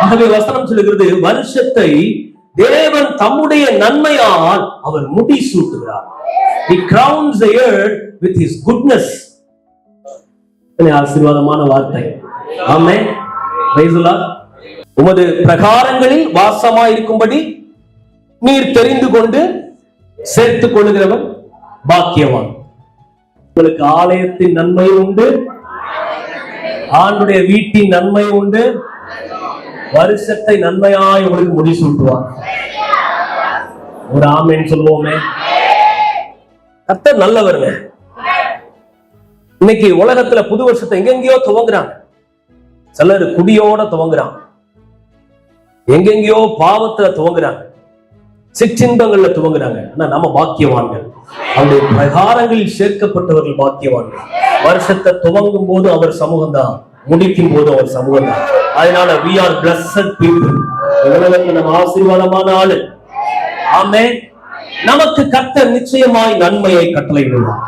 ஆகவே வசனம் சொல்லுகிறது, வருஷத்தை தேவன் தம்முடைய நன்மையால் அவர் முடிசூட்டுகிறார். He crowns the earth with his goodness. ஆசீர்வாதமான வார்த்தை. ஆமென். Praise the lord. உமது பிரகாரங்களில் வாசமாயிருக்கும்படி நீர் தெரிந்து கொண்டு சேர்த்துக் கொள்கிறவன் பாக்கியவான். உங்களுக்கு ஆலயத்தின் நன்மை உண்டு, ஆண்டுடைய வீட்டின் நன்மை உண்டு, வருஷத்தை நன்மையாய் உங்களுக்கு முடிசூட்டுவார். ஒரு ஆமென் சொல்லுவோமே. கர்த்தர் நல்லவருங்க. இன்னைக்கு உலகத்துல புது வருஷத்தை எங்கெங்கயோ துவங்குறாங்க. சிலர் குடியோட துவங்குறாங்க, எங்கெங்கயோ பாவத்துல துவங்குறாங்க, சிற்றின்பங்கள்ல துவங்குறாங்க. ஆனா நம்ம பாக்கியவான்கள், அவருடைய பிரகாரங்களில் சேர்க்கப்பட்டவர்கள் பாக்கியவான்கள். வருஷத்தை துவங்கும் போது அவர் சமூகம் தான், முடிக்கும் போது அவர் சமூகம் தான். அதனால we are blessed people. உலகத்துல நம்ம ஆசீர்வாதமான ஆளு. ஆமென். நமக்கு கர்த்தர் நிச்சயமாய் நன்மையை கட்டளையிடுவார்.